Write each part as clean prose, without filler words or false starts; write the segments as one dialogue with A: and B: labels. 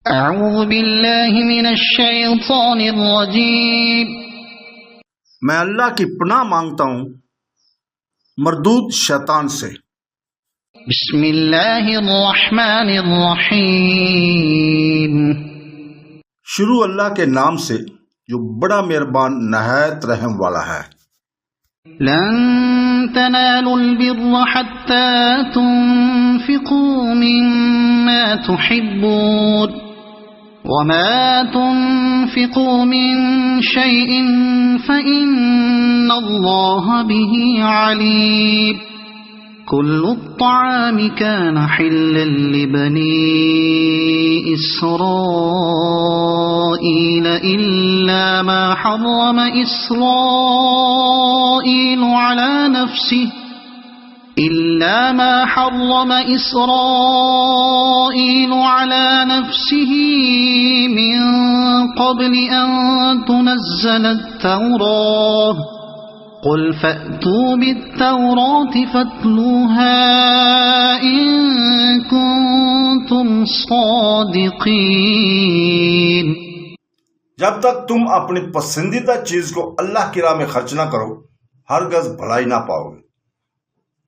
A: اعوذ باللہ من الشیطان الرجیم۔
B: میں اللہ کی پناہ مانگتا ہوں مردود شیطان سے۔
A: بسم اللہ الرحمن الرحیم۔
B: شروع اللہ کے نام سے جو بڑا مہربان نہایت رحم والا ہے۔
A: لن تنالوا البر حتى تنفقوا مما تحبون وما تنفقوا من شيء فإن الله به عليم۔ كل الطعام كان حلا لبني إسرائيل إلا ما حرم إسرائيل على نفسه من قبل أن تنزل التوراة قل فأتوا بالتوراة فاتلوها إن كنتم صادقين۔
B: جب تک تم اپنی پسندیدہ چیز کو اللہ کی راہ میں خرچ نہ کرو ہرگز بھلائی نہ پاؤ گے۔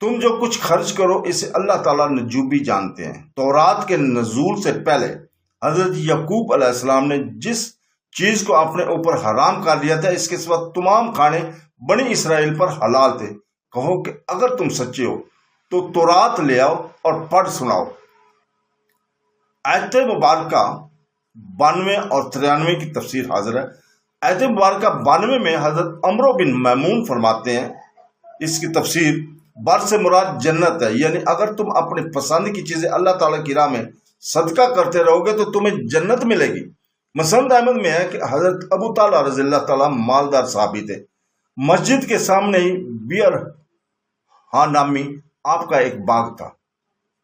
B: تم جو کچھ خرچ کرو اسے اللہ تعالیٰ نجوبی جانتے ہیں۔ تورات کے نزول سے پہلے حضرت یعقوب علیہ السلام نے جس چیز کو اپنے اوپر حرام کر دیا تھا اس کے سوا تمام کھانے بنی اسرائیل پر حلال تھے۔ کہو کہ اگر تم سچے ہو تو تورات لے آؤ اور پڑھ سناؤ۔ آیت مبارکہ 92 اور 93 کی تفسیر حاضر ہے۔ آیت مبارکہ 92 میں حضرت عمرو بن میمون فرماتے ہیں، اس کی تفسیر بر سے مراد جنت ہے، یعنی اگر تم اپنی پسند کی چیزیں اللہ تعالیٰ کی راہ میں صدقہ کرتے رہو گے تو تمہیں جنت ملے گی۔ مسند احمد میں ہے کہ حضرت ابو طالب رضی اللہ تعالیٰ مالدار صحابی تھے۔ مسجد کے سامنے ہی بیئر ہاں نامی آپ کا ایک باغ تھا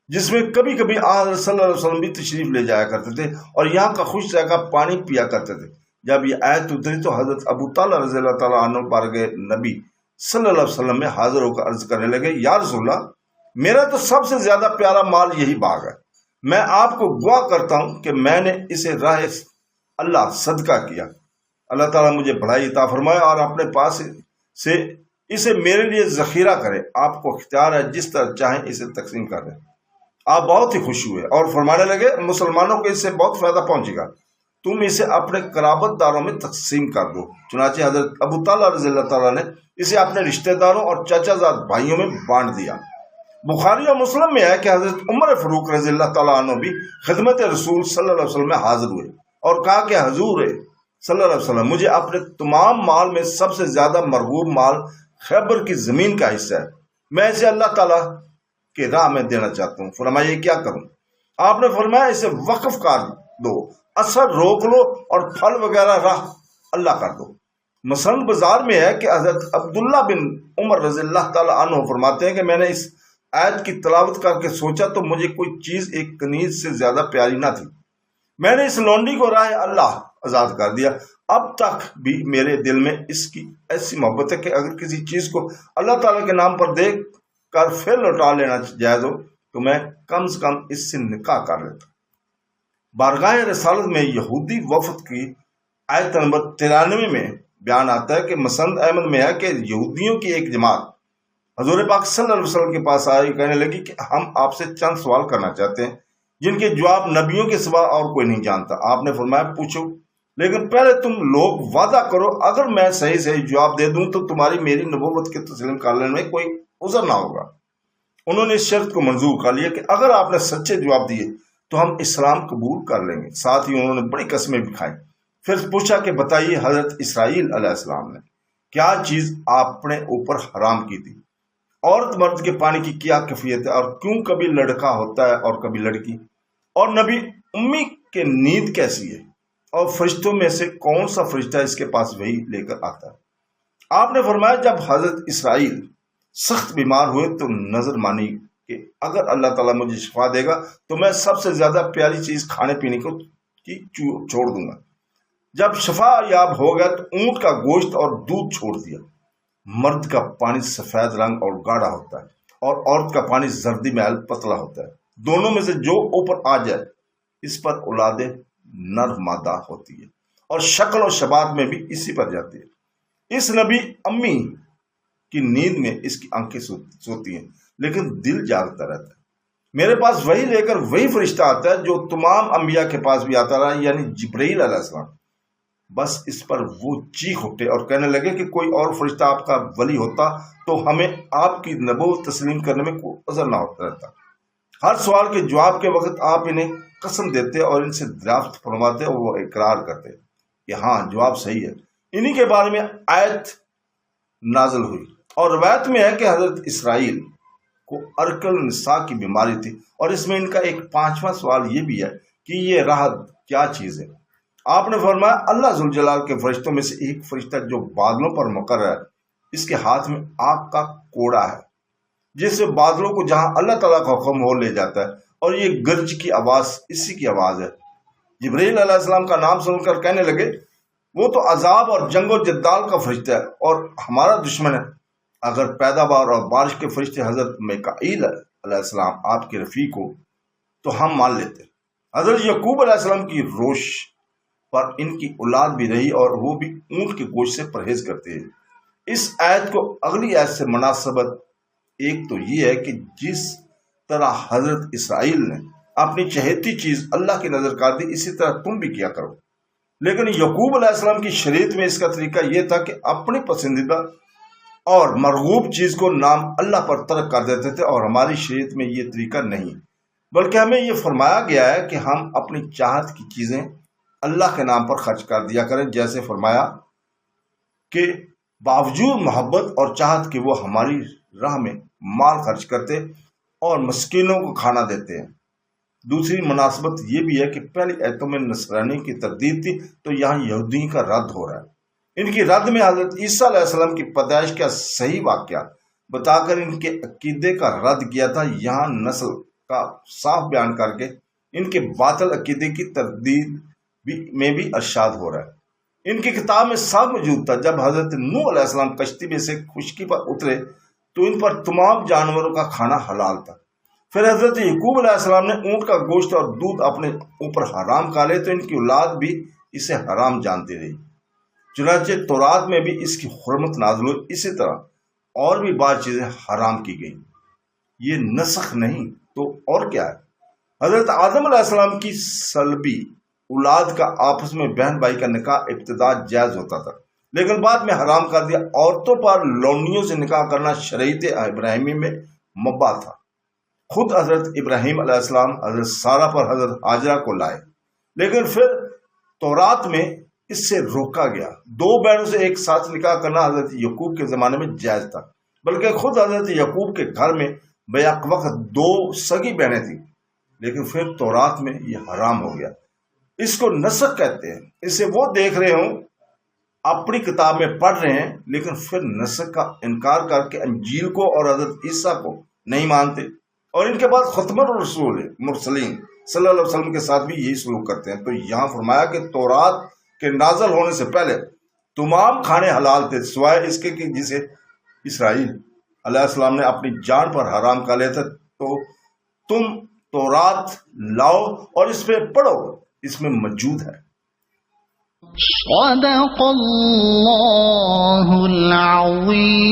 B: جس میں کبھی کبھی آن صلی اللہ علیہ وسلم بھی تشریف لے جایا کرتے تھے اور یہاں کا خوش کا پانی پیا کرتے تھے۔ جب یہ آیت اتری تو حضرت ابو طالب رضی اللہ تعالیٰ عنہ بارگہ نبی صلی اللہ علیہ وسلم میں حاضر ہو کر عرض کرنے لگے، یا رسول اللہ، میرا تو سب سے زیادہ پیارا مال یہی باغ ہے۔ میں آپ کو گواہ کرتا ہوں کہ میں نے اسے راہ اللہ صدقہ کیا۔ اللہ تعالیٰ مجھے بڑائی عطا فرمائے اور اپنے پاس سے اسے میرے لیے ذخیرہ کرے۔ آپ کو اختیار ہے، جس طرح چاہیں اسے تقسیم کر دیں۔ آپ بہت ہی خوش ہوئے اور فرمانے لگے، مسلمانوں کو اس سے بہت فائدہ پہنچے گا، تم اسے اپنے قرابت داروں میں تقسیم کر دو۔ چنانچہ حضرت ابو طالب رضی اللہ تعالیٰ نے اسے اپنے رشتہ داروں اور چچا زاد بھائیوں میں بانٹ دیا۔ بخاری اور مسلم میں ہے کہ حضرت عمر فاروق رضی اللہ تعالیٰ عنہ بھی خدمت رسول صلی اللہ علیہ وسلم میں حاضر ہوئے اور کہا کہ حضور صلی اللہ علیہ وسلم، مجھے اپنے تمام مال میں سب سے زیادہ مرغوب مال خیبر کی زمین کا حصہ ہے، میں اسے اللہ تعالیٰ کے راہ میں دینا چاہتا ہوں۔ فرمائیے کیا کروں؟ آپ نے فرمایا اسے وقف کر دو، اثر روک لو اور پھل وغیرہ راہ اللہ کر دو۔ مسند بازار میں ہے کہ حضرت عبداللہ بن عمر رضی اللہ تعالیٰ عنہ فرماتے ہیں کہ میں نے اس آیت کی تلاوت کر کے سوچا تو مجھے کوئی چیز ایک کنیز سے زیادہ پیاری نہ تھی۔ میں نے اس لونڈی کو راہ اللہ آزاد کر دیا۔ اب تک بھی میرے دل میں اس کی ایسی محبت ہے کہ اگر کسی چیز کو اللہ تعالیٰ کے نام پر دیکھ کر پھر لوٹا لینا جائز ہو تو میں کم سے کم اس سے نکاح کر لیتا۔ بارگاہ رسالت میں یہودی وفد کی آیت نمبر 93 میں بیان آتا ہے کہ مسند احمد میں ہے کہ یہودیوں کی ایک جماعت حضور پاک صلی اللہ علیہ وسلم کے پاس آئی، کہنے لگی کہ ہم آپ سے چند سوال کرنا چاہتے ہیں جن کے جواب نبیوں کے سوا اور کوئی نہیں جانتا۔ آپ نے فرمایا پوچھو، لیکن پہلے تم لوگ وعدہ کرو اگر میں صحیح صحیح جواب دے دوں تو تمہاری میری نبوت کے تسلیم کر لینے میں کوئی عذر نہ ہوگا۔ انہوں نے اس شرط کو منظور کر لیا کہ اگر آپ نے سچے جواب دیے تو ہم اسلام قبول کر لیں گے۔ ساتھ ہی انہوں نے بڑی قسمیں بھی کھائیں۔ پھر پوچھا کہ بتائیے حضرت اسرائیل علیہ السلام نے کیا چیز آپ نے اوپر حرام کی تھی؟ عورت مرد کے پانی کی کیا کیفیت ہے اور کیوں کبھی لڑکا ہوتا ہے اور کبھی لڑکی؟ اور نبی امی کے نیند کیسی ہے؟ اور فرشتوں میں سے کون سا فرشتہ اس کے پاس وہی لے کر آتا ہے؟ آپ نے فرمایا جب حضرت اسرائیل سخت بیمار ہوئے تو نظر مانی کہ اگر اللہ تعالیٰ مجھے شفا دے گا تو میں سب سے زیادہ پیاری چیز کھانے پینے کو چھوڑ دوں گا۔ جب شفا یاب ہو گیا تو اونٹ کا گوشت اور دودھ چھوڑ دیا۔ مرد کا پانی سفید رنگ اور گاڑھا ہوتا ہے اور عورت کا پانی زردی محل پتلا ہوتا ہے۔ دونوں میں سے جو اوپر آ جائے اس پر اولاد نر مادہ ہوتی ہے اور شکل و شباب میں بھی اسی پر جاتی ہے۔ اس نبی امی کی نیند میں اس کی آنکھیں سوتی ہیں لیکن دل جاگتا رہتا ہے۔ میرے پاس وہی لے کر وہی فرشتہ آتا ہے جو تمام انبیاء کے پاس بھی آتا رہا، یعنی جبرائیل علیہ السلام۔ بس اس پر وہ چیخ اٹھے اور کہنے لگے کہ کوئی اور فرشتہ آپ کا ولی ہوتا تو ہمیں آپ کی نبوت تسلیم کرنے میں کوئی عذر نہ ہوتا رہتا۔ ہر سوال کے جواب کے وقت آپ انہیں قسم دیتے اور ان سے دریافت فرماتے اور وہ اقرار کرتے کہ ہاں جواب صحیح ہے۔ انہی کے بارے میں آیت نازل ہوئی، اور روایت میں ہے کہ حضرت اسرائیل کو ارکل نساء کی بیماری تھی، اور اس میں ان کا ایک 5واں سوال یہ بھی ہے کہ یہ راحت کیا چیز ہے؟ آپ نے فرمایا اللہ ذوالجلال کے فرشتوں میں سے ایک فرشتہ جو بادلوں پر مقرر ہے، اس کے ہاتھ میں آگ کا کوڑا ہے جس سے بادلوں کو جہاں اللہ تعالیٰ کا حکم ہو لے جاتا ہے، اور یہ گرج کی آواز اسی کی آواز ہے۔ جبرائیل علیہ السلام کا نام سن کر کہنے لگے وہ تو عذاب اور جنگ و جدال کا فرشتہ ہے اور ہمارا دشمن ہے۔ اگر پیداوار اور بارش کے فرشتے حضرت میکائیل علیہ السلام آپ کے رفیق ہو تو ہم مان لیتے۔ حضرت یعقوب علیہ السلام کی روش پر ان کی اولاد بھی رہی اور وہ بھی اونٹ کے گوشت سے پرہیز کرتے ہیں۔ اس آیت کو اگلی آیت سے مناسبت ایک تو یہ ہے کہ جس طرح حضرت اسرائیل نے اپنی چہیتی چیز اللہ کی نظر کر دی، اسی طرح تم بھی کیا کرو۔ لیکن یعقوب علیہ السلام کی شریعت میں اس کا طریقہ یہ تھا کہ اپنی پسندیدہ اور مرغوب چیز کو نام اللہ پر ترک کر دیتے تھے، اور ہماری شریعت میں یہ طریقہ نہیں، بلکہ ہمیں یہ فرمایا گیا ہے کہ ہم اپنی چاہت کی چیزیں اللہ کے نام پر خرچ کر دیا کریں، جیسے فرمایا کہ باوجود محبت اور چاہت کہ وہ ہماری راہ میں مال خرچ کرتے اور مسکینوں کو کھانا دیتے ہیں۔ دوسری مناسبت یہ بھی ہے کہ پہلی آیتوں میں نصرانی کی تردید تھی، تو یہاں یہودی کا رد ہو رہا ہے۔ ان کی رد میں حضرت عیسیٰ علیہ السلام کی پیدائش کا صحیح واقعہ بتا کر ان کے عقیدے کا رد کیا تھا، یہاں نسل کا صاف بیان کر کے ان کے باطل عقیدے کی تردید میں بھی ارشاد ہو رہا ہے۔ ان کی کتاب میں صاف موجود تھا جب حضرت نوح علیہ السلام کشتی میں سے خشکی پر اترے تو ان پر تمام جانوروں کا کھانا حلال تھا۔ پھر حضرت یعقوب علیہ السلام نے اونٹ کا گوشت اور دودھ اپنے اوپر حرام کر لے تو ان کی اولاد بھی اسے حرام جانتی رہی۔ چنانچہ تورات میں بھی اس کی حرمت نازل ہوئی، اسی طرح اور بھی بعض چیزیں حرام کی گئیں۔ یہ نسخ نہیں تو اور کیا ہے؟ حضرت آدم علیہ السلام کی سلبی اولاد کا آپس میں بہن بھائی کا نکاح ابتدا جائز ہوتا تھا، لیکن بعد میں حرام کر دیا۔ عورتوں پر لونیوں سے نکاح کرنا شریعت ابراہیمی میں مباح تھا۔ خود حضرت ابراہیم علیہ السلام حضرت سارہ پر حضرت ہاجرہ کو لائے، لیکن پھر تورات میں اس سے روکا گیا۔ دو بہنوں سے ایک ساتھ نکاح کرنا حضرت یعقوب کے زمانے میں جائز تھا، بلکہ خود حضرت یعقوب کے گھر میں بیک وقت 2 سگی بہنیں تھیں، لیکن پھر تورات میں یہ حرام ہو گیا۔ اس کو نسخ کہتے ہیں۔ اسے وہ دیکھ رہے ہوں، اپنی کتاب میں پڑھ رہے ہیں، لیکن پھر نسخ کا انکار کر کے انجیل کو اور حضرت عیسیٰ کو نہیں مانتے، اور ان کے بعد ختم الرسول مرسلین صلی اللہ علیہ وسلم کے ساتھ بھی یہی سلوک کرتے ہیں۔ تو یہاں فرمایا کہ تورات کے نازل ہونے سے پہلے تمام کھانے حلال تھے سوائے اس کے کہ جسے اسرائیل علیہ السلام نے اپنی جان پر حرام کر لیا تھا۔ تو تم تورات لاؤ اور اس پہ پڑھو، اس میں موجود ہے۔
A: صدق اللہ العظیم۔